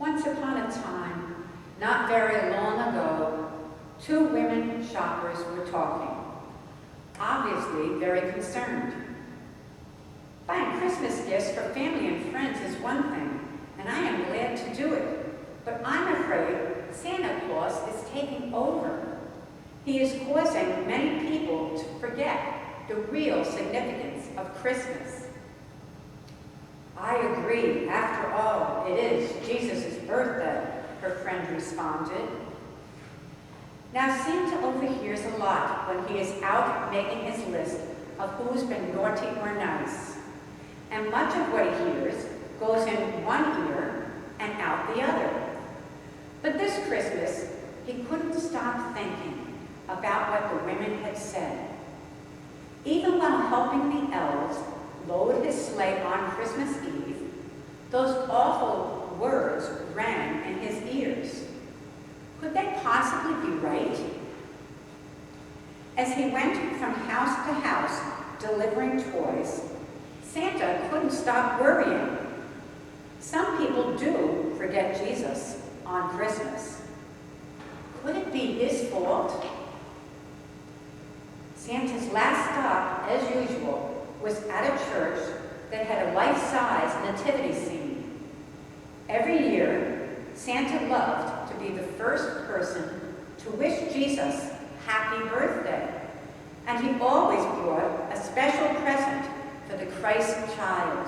Once upon a time, not very long ago, two women shoppers were talking, obviously very concerned. Buying Christmas gifts for family and friends is one thing, and I am glad to do it. But I'm afraid Santa Claus is taking over. He is causing many people to forget the real significance of Christmas. I agree. After all, it is Jesus' birthday, her friend responded. Now, Santa overhears a lot when he is out making his list of who's been naughty or nice. And much of what he hears goes in one ear and out the other. But this Christmas, he couldn't stop thinking about what the women had said. Even while helping the elves load his sleigh on Christmas Eve, those awful words rang in his ears. Could they possibly be right? As he went from house to house delivering toys, Santa couldn't stop worrying. Some people do forget Jesus on Christmas. Could it be his fault? Santa's last stop, as usual, was at a church that had a life-size nativity scene. Every year, Santa loved to be the first person to wish Jesus happy birthday, and he always brought a special present for the Christ child.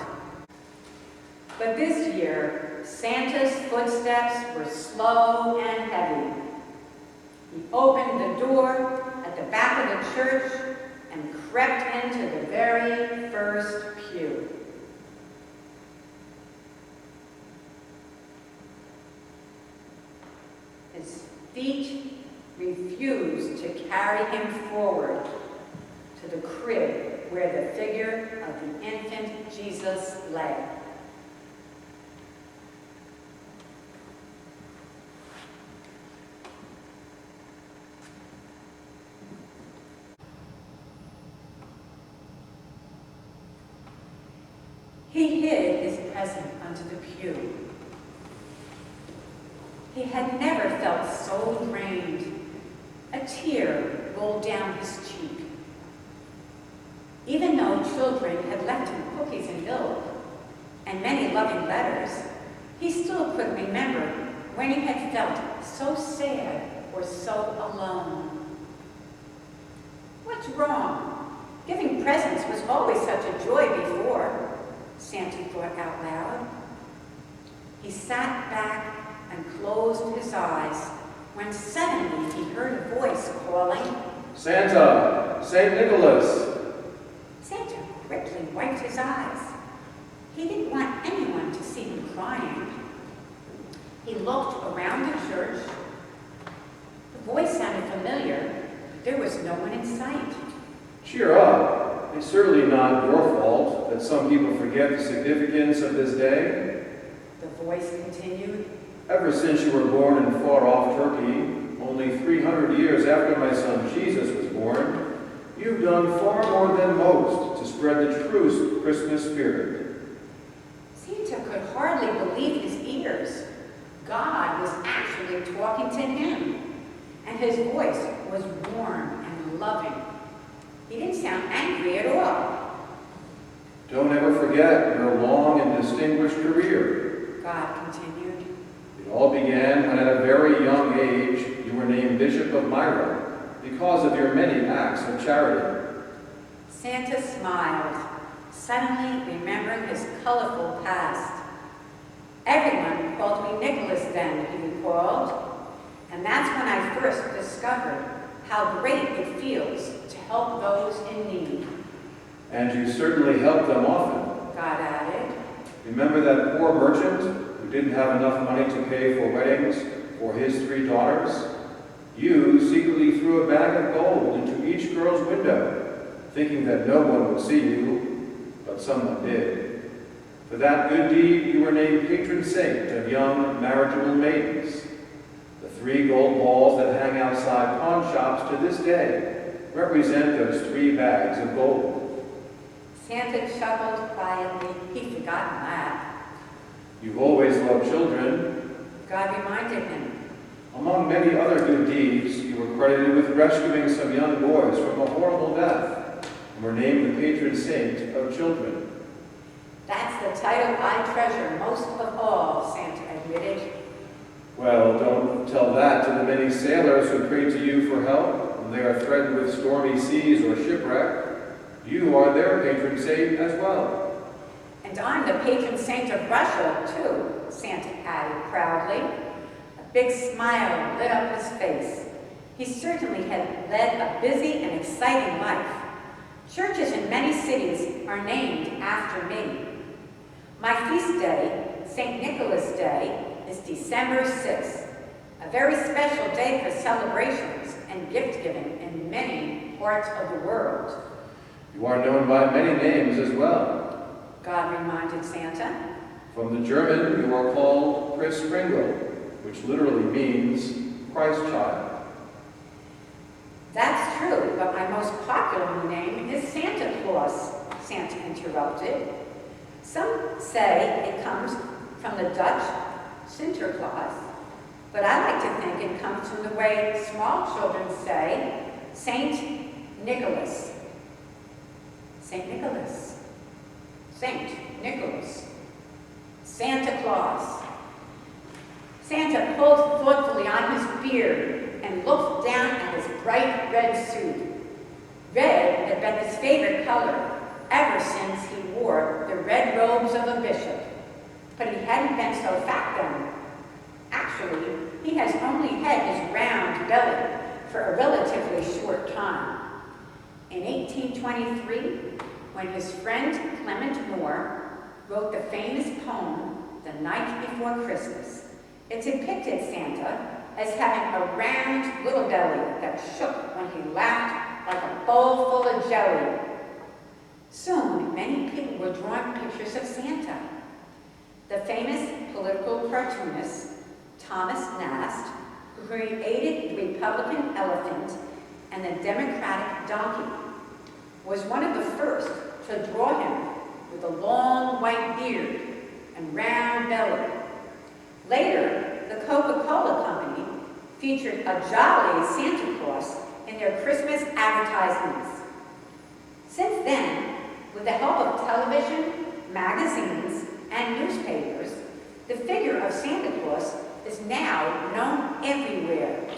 But this year, Santa's footsteps were slow and heavy. He opened the door at the back of the church and crept into the very first pew. His feet refused to carry him forward to the crib where the figure of the infant Jesus lay. He hid his present under the pew. He had never felt so drained. A tear rolled down his cheek. Even though children had left him cookies and milk and many loving letters, he still couldn't remember when he had felt so sad or so alone. What's wrong? Giving presents was always such a joy before, Santa thought out loud. He sat back and closed his eyes when suddenly he heard a voice calling, "Santa! St. Nicholas!" Santa quickly wiped his eyes. He didn't want anyone to see him crying. He looked around the church. The voice sounded familiar. There was no one in sight. Cheer up. It's certainly not your fault that some people forget the significance of this day. The voice continued. Ever since you were born in far-off Turkey, only 300 years after my son Jesus was born, you've done far more than most to spread the true Christmas spirit. Santa could hardly believe his ears. God was actually talking to him, and his voice was warm and loving. He didn't sound angry at all. Don't ever forget your long and distinguished career, God continued. It all began when at a very young age you were named Bishop of Myra because of your many acts of charity. Santa smiled, suddenly remembering his colorful past. Everyone called me Nicholas then, he recalled, and that's when I first discovered how great it feels to help those in need. And you certainly helped them often. God added. Remember that poor merchant who didn't have enough money to pay for weddings for his 3 daughters? You secretly threw a bag of gold into each girl's window, thinking that no one would see you, but someone did. For that good deed, you were named patron saint of young marriageable maidens. The 3 gold balls that hang outside pawn shops to this day represent those 3 bags of gold. Santa chuckled quietly. He'd forgotten that. You've always loved children. God reminded him. Among many other good deeds, you were credited with rescuing some young boys from a horrible death and were named the patron saint of children. That's the title I treasure most of all, Santa admitted. Well, don't tell that to the many sailors who pray to you for help when they are threatened with stormy seas or shipwreck. You are their patron saint as well. And I'm the patron saint of Russia, too, Santa added proudly. A big smile lit up his face. He certainly had led a busy and exciting life. Churches in many cities are named after me. My feast day, St. Nicholas Day, is December 6th, a very special day for celebrations and gift-giving in many parts of the world. You are known by many names as well. God reminded Santa. From the German, you are called Kris Kringle, which literally means Christ child. That's true, but my most popular name is Santa Claus, Santa interrupted. Some say it comes from the Dutch Sinterklaas, but I like to think it comes from the way small children say Saint Nicholas. Saint Nicholas. Saint Nicholas. Santa Claus. Santa pulled thoughtfully on his beard and looked down at his bright red suit. Red had been his favorite color ever since he wore the red robes of a bishop. But he hadn't been so fat then. Actually, he has only had his round belly for a relatively short time. In 1823, when his friend Clement Moore wrote the famous poem, The Night Before Christmas, it depicted Santa as having a round little belly that shook when he laughed like a bowl full of jelly. Soon, many people were drawing pictures of Santa. The famous political cartoonist Thomas Nast, who created the Republican elephant and the Democratic donkey, was one of the first to draw him with a long white beard and round belly. Later, the Coca-Cola Company featured a jolly Santa Claus in their Christmas advertisements. Since then, with the help of television, magazines, and newspapers, the figure of Santa Claus is now known everywhere.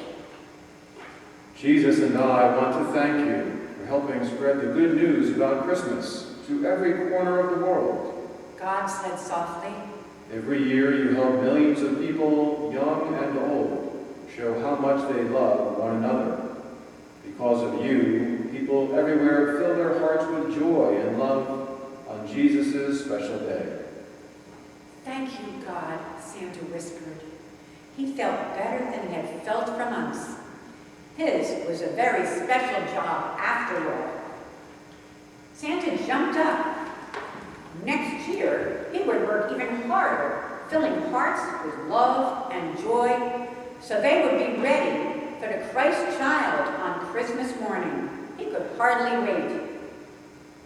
Jesus and I want to thank you for helping spread the good news about Christmas to every corner of the world. God said softly. Every year you help millions of people, young and old, show how much they love one another. Because of you, people everywhere fill their hearts with joy and love on Jesus' special day. Thank you, God, Santa whispered. He felt better than he had felt for months. His was a very special job after all. Santa jumped up. Next year, he would work even harder, filling hearts with love and joy, so they would be ready for the Christ child on Christmas morning. He could hardly wait.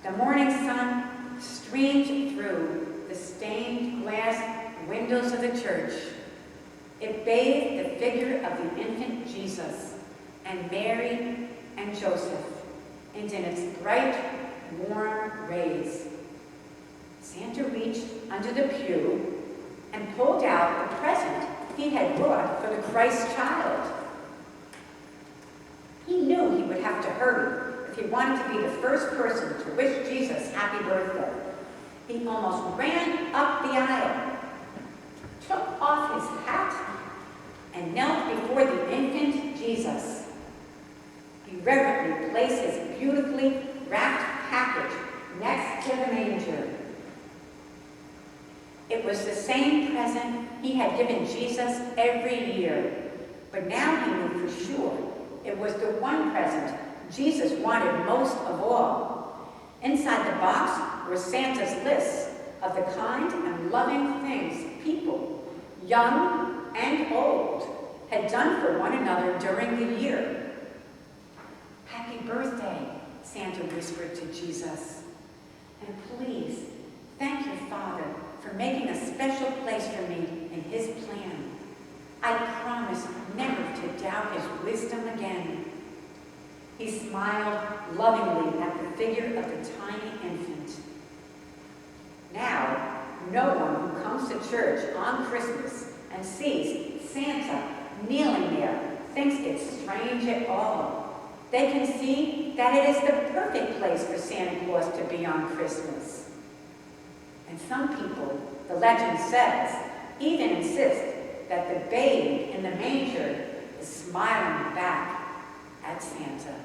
The morning sun streamed through the stained glass windows of the church. It bathed the figure of the infant Jesus and Mary and Joseph, and in its bright, warm rays. Santa reached under the pew and pulled out the present he had brought for the Christ child. He knew he would have to hurry if he wanted to be the first person to wish Jesus happy birthday. He almost ran up the aisle, took off his hat, and knelt before the infant Jesus. He reverently placed his beautifully wrapped package next to the manger. It was the same present he had given Jesus every year, but now he knew for sure it was the one present Jesus wanted most of all. Inside the box were Santa's list of the kind and loving things people, young and old, had done for one another during the year. Happy birthday, Santa whispered to Jesus. And please, thank your Father for making a special place for me in his plan. I promise never to doubt his wisdom again." He smiled lovingly at the figure of the tiny infant. Now, no one who comes to church on Christmas and sees Santa kneeling there thinks it's strange at all. They can see that it is the perfect place for Santa Claus to be on Christmas. And some people, the legend says, even insist that the babe in the manger is smiling back at Santa.